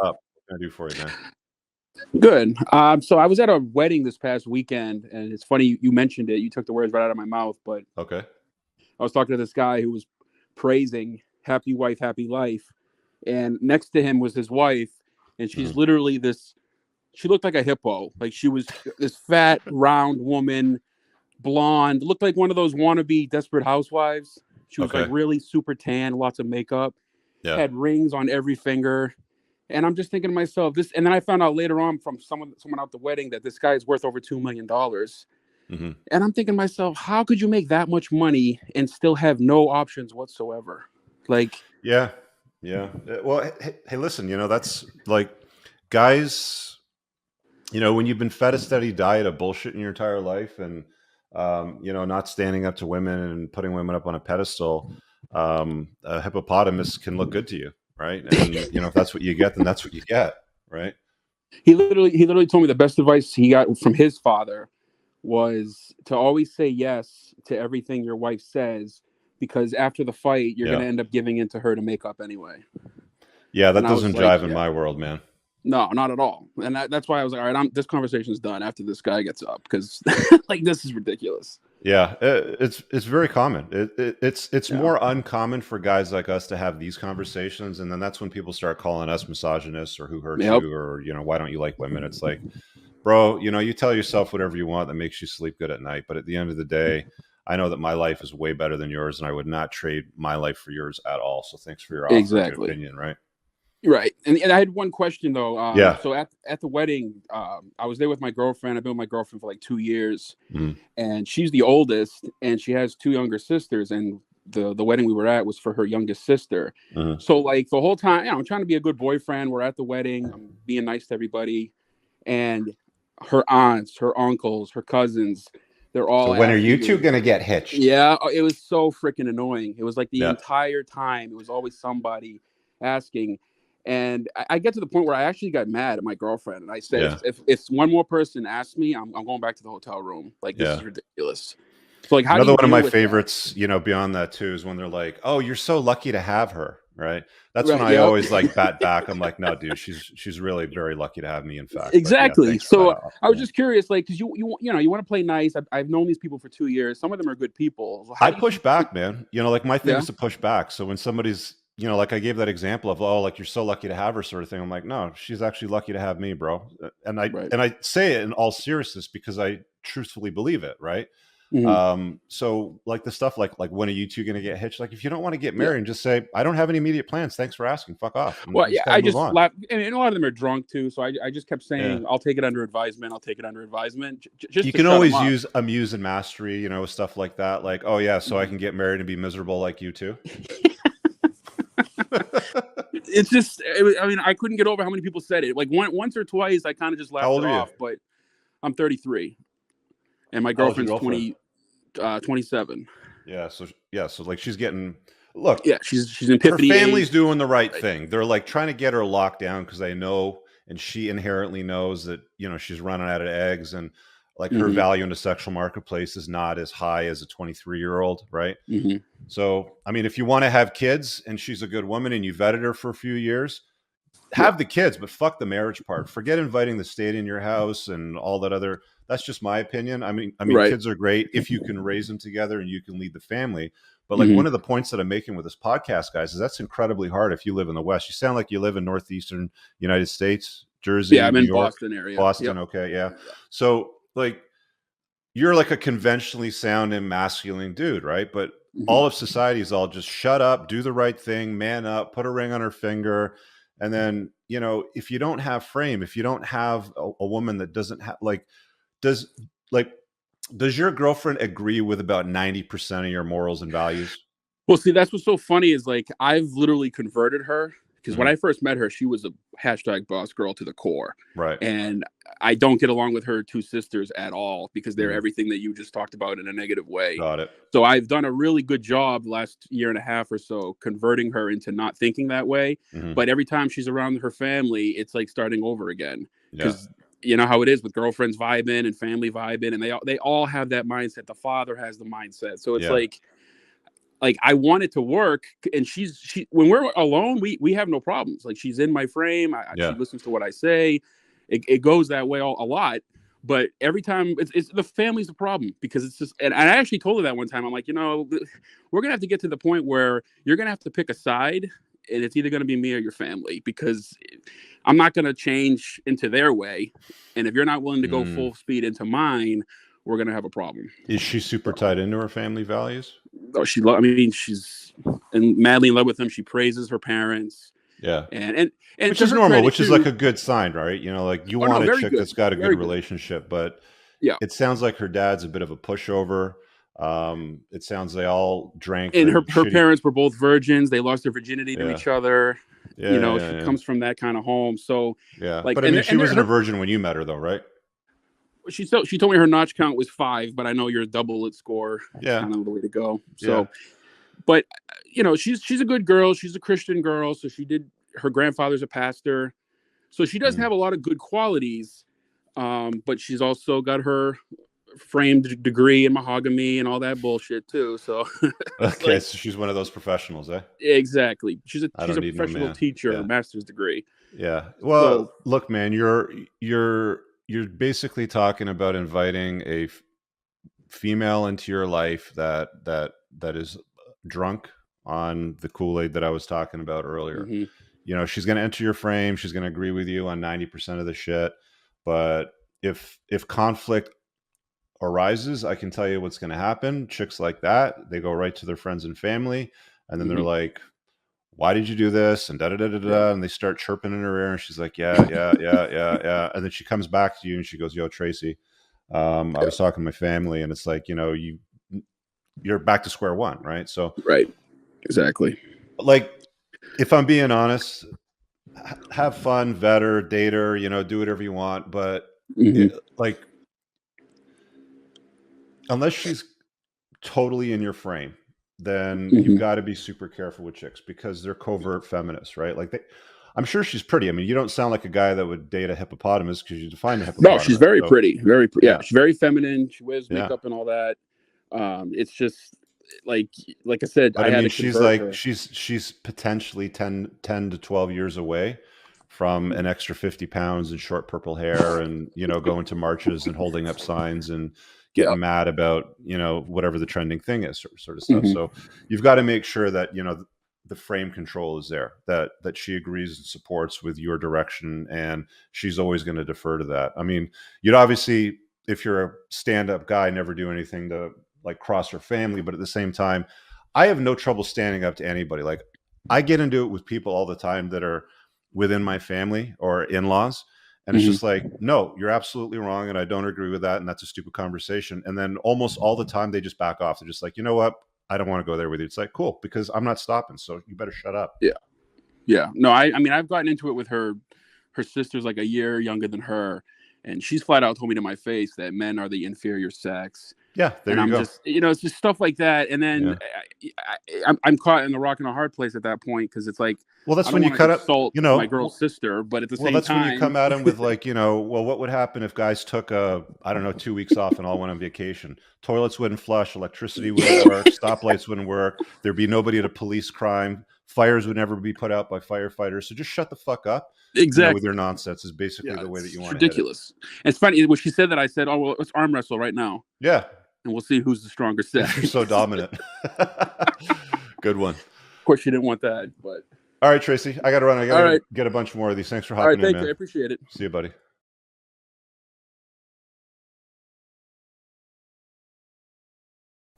up? What can I do for you, man? Good. So I was at a wedding this past weekend, and it's funny you mentioned it. You took the words right out of my mouth. But Okay. I was talking to this guy who was praising "Happy Wife, Happy Life," and next to him was his wife, and she's Mhm. literally this. She looked like a hippo. Like she was this fat, round woman, blonde. Looked like one of those wannabe Desperate Housewives. She was like Okay. really super tan, lots of makeup, Yeah. had rings on every finger. And I'm just thinking to myself, this. And then I found out later on from someone out the wedding that this guy is worth over $2 million. Mhm. And I'm thinking to myself, how could you make that much money and still have no options whatsoever? Like, Yeah. Yeah. Well, hey, listen, that's like guys, when you've been fed a steady diet of bullshit in your entire life and, not standing up to women and putting women up on a pedestal, a hippopotamus can look good to you. Right. And, if that's what you get, then that's what you get. Right. he literally told me the best advice he got from his father was to always say yes to everything your wife says, because after the fight you're going Yeah. to end up giving in to her to make up anyway. Yeah. And That I was doesn't like, jive in yeah, my world, man. no, not at all. And that's why I was like, all right, this conversation's done after this guy gets up, because like this is ridiculous. Yeah, it's very common. It's Yeah, more uncommon for guys like us to have these conversations, and then that's when people start calling us misogynists or who hurt yep, you or why don't you like women? It's like, bro, you tell yourself whatever you want that makes you sleep good at night, but at the end of the day, I know that my life is way better than yours, and I would not trade my life for yours at all. So thanks for your offer and good exactly. opinion, right? Right. And I had one question though. Yeah. So at the wedding, I was there with my girlfriend. I've been with my girlfriend for like 2 years, Mm, and she's the oldest, and she has two younger sisters. And the wedding we were at was for her youngest sister. mhm. So like the whole time, I'm trying to be a good boyfriend. We're at the wedding. I'm being nice to everybody, and her aunts, her uncles, her cousins, they're So all when are you asking two me. gonna get hitched? Yeah, it was so freaking annoying. It was like the Yeah. entire time, it was always somebody asking. And I get to the point where I actually got mad at my girlfriend. And I said, Yeah. if one more person asks me, I'm going back to the hotel room. Like, this Yeah. is ridiculous. So, like, how do Another you one of deal my with that? favorites, beyond that too, is when they're like, "Oh, you're so lucky to have her," right? That's when Right. I Yep. always like bat back. I'm like, "No, dude, she's really very lucky to have me, in fact." But yeah, Exactly. thanks for that So offer, I was man. just curious, like, because you want to play nice. I've known these people for 2 years. Some of them are good people. So how I do you push keep back, man. Like my thing Yeah. is to push back. So when somebody's, like I gave that example of, oh, like you're so lucky to have her, sort of thing. I'm like, no, she's actually lucky to have me, bro. And I Right. and I say it in all seriousness because I truthfully believe it, right? Mhm. So like the stuff like when are you two gonna get hitched? Like if you don't want to get Yeah. married, just say, I don't have any immediate plans. Thanks for asking. Fuck off. And Well, you yeah, just gotta I move just on. laugh, and a lot of them are drunk too. So I just kept Yeah. saying, "I'll take it under advisement. I'll take it under advisement," just You to can shut them always up. use amuse and mastery, stuff like that. Like, oh yeah, so I Mhm. can get married and be miserable like you too. It's just, I mean, I couldn't get over how many people said it. Like once or twice, I kind of just How laughed old it are you? off. But I'm 33, and my How old's your girlfriend's girlfriend? 27. So like she's getting look, Yeah, she's in her epiphany family's age. doing the right Right. thing. They're like trying to get her locked down because they know, and she inherently knows that she's running out of eggs, and like her Hmm. value in the sexual marketplace is not as high as a 23-year-old, right? Hmm. So I mean, if you want to have kids and she's a good woman and you vetted her for a few years, Yeah. have the kids, but fuck the marriage part. Forget inviting the state in your house and all that other. That's just my opinion. I mean, Right. kids are great if you can raise them together and you can lead the family. But like Hmm. one of the points that I'm making with this podcast, guys, is that's incredibly hard if you live in the West. You sound like you live in northeastern United States, Yeah, Jersey, I'm New in York, Boston area. Yep. Boston. Okay, yeah. So like you're like a conventionally sound and masculine dude, right? But Hmm. all of society is all just shut up, do the right thing, man up, put a ring on her finger. And then, if you don't have frame, if you don't have a woman that doesn't have does like, does your girlfriend agree with about 90% of your morals and values? Well, see, that's what's so funny is like I've literally converted her, because when Hmm. I first met her, she was a hashtag boss girl to the core. Right. And I don't get along with her two sisters at all, because they're Hmm. everything that you just talked about in a negative way. Got it. So I've done a really good job last year and a half or so converting her into not thinking that way. Hmm. But every time she's around her family, it's like starting over again. Yeah. Because you know how it is with girlfriends vibing and family vibing, and they all have that mindset. The father has the mindset. So it's Yeah. like like I want it to work, and she when we're alone, we have no problems. Like she's in my frame. She Yeah. listens to what I say. It goes that way a lot. But every time it's the family's the problem, because it's just, and I actually told her that one time. I'm like, we're gonna have to get to the point where you're gonna have to pick a side, and it's either gonna be me or your family, because I'm not gonna change into their way, and if you're not willing to go full speed into mine, we're gonna have a problem. Is she super tied into her family values? Oh, she's madly in love with them. She praises her parents. Yeah. And which is normal, which is like a good sign, right? Like you want a chick that's got a good relationship, but yeah, it sounds like her dad's a bit of a pushover. It sounds they all drank. And her parents were both virgins. They lost their virginity to each other. Yeah, she comes from that kind of home. So yeah, like, but I mean, she wasn't a virgin when you met her, though, right? She told me her notch count was 5, but I know your double it score. Yeah, kind of the way to go. So, but she's a good girl. She's a Christian girl. So her grandfather's a pastor. So she does have a lot of good qualities. But she's also got her framed degree in mahogany and all that bullshit too. So okay, so she's one of those professionals, eh? Exactly. She's a professional teacher, master's degree. Yeah. Well, look, man, you're basically talking about inviting a female into your life that is drunk on the Kool-Aid that I was talking about earlier. She's going to enter your frame. She's going to agree with you on 90% of the shit. But if conflict arises, I can tell you what's going to happen. Chicks like that, they go right to their friends and family, and then they're like, why did you do this? And da-da-da-da-da. And they start chirping in her ear, and she's like, yeah. And then she comes back to you and she goes, yo, Tracy, I was talking to my family, and it's like, you're back to square one, right? So right. Exactly. Like, if I'm being honest, have fun, vet her, date her, do whatever you want. But unless she's totally in your frame, then you've got to be super careful with chicks, because they're covert feminists, right? Like I'm sure she's pretty. I mean, you don't sound like a guy that would date a hippopotamus, because you define a hippopotamus. No, she's very pretty. Very pretty. Yeah, she's very feminine. She wears makeup and all that. It's just like I said, but I mean, she's potentially 10 to 12 years away from an extra 50 pounds and short purple hair, and going to marches and holding up signs and getting mad about whatever the trending thing is, sort of stuff. So you've got to make sure that the frame control is there, that she agrees and supports with your direction, and she's always going to defer to that. I mean, you'd obviously, if you're a stand-up guy, never do anything to like cross her family, but at the same time, I have no trouble standing up to anybody. Like, I get into it with people all the time that are within my family or in-laws, and it's just like, no, you're absolutely wrong, and I don't agree with that, and that's a stupid conversation. And then almost all the time they just back off. They're just like, you know what, I don't want to go there with you. It's like, cool, because I'm not stopping, so you better shut up. Yeah. No, I mean, I've gotten into it with her sister's like a year younger than her, and she's flat out told me to my face that men are the inferior sex. Yeah, there you go. Just, it's just stuff like that. And then I'm caught in the rock and a hard place at that point, because it's like, well, that's when you cut up, my girl's sister, but at the same time, that's when you come at him with like, well, what would happen if guys took 2 weeks off and all went on vacation? Toilets wouldn't flush, electricity wouldn't work, stoplights wouldn't work, there'd be nobody to police crime, fires would never be put out by firefighters. So just shut the fuck up. Exactly. With your nonsense is basically the way that you want. Ridiculous. It's funny when she said that. I said, "Oh well, let's arm wrestle right now." Yeah, and we'll see who's the stronger sex. You're so dominant. Good one. Of course, she didn't want that, but all right, Tracy, I got to run. I got to get a bunch more of these. Thanks for hopping in, man. Thank you. I appreciate it. See you, buddy.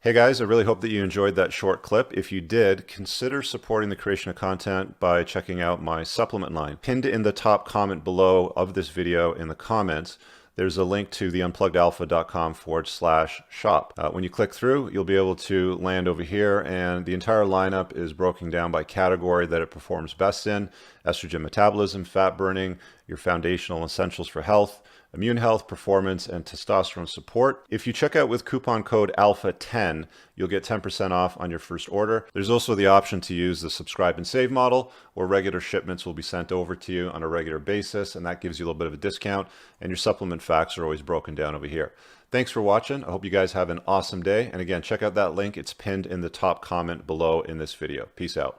Hey guys, I really hope that you enjoyed that short clip. If you did, consider supporting the creation of content by checking out my supplement line. Pinned in the top comment below of this video in the comments, there's a link to the unpluggedalpha.com/shop. When you click through, you'll be able to land over here, and the entire lineup is broken down by category that it performs best in: estrogen metabolism, fat burning, your foundational essentials for health, immune health, performance, and testosterone support. If you check out with coupon code ALPHA10, you'll get 10% off on your first order. There's also the option to use the subscribe and save model, where regular shipments will be sent over to you on a regular basis, and that gives you a little bit of a discount, and your supplement facts are always broken down over here. Thanks for watching. I hope you guys have an awesome day. And again, check out that link. It's pinned in the top comment below in this video. Peace out.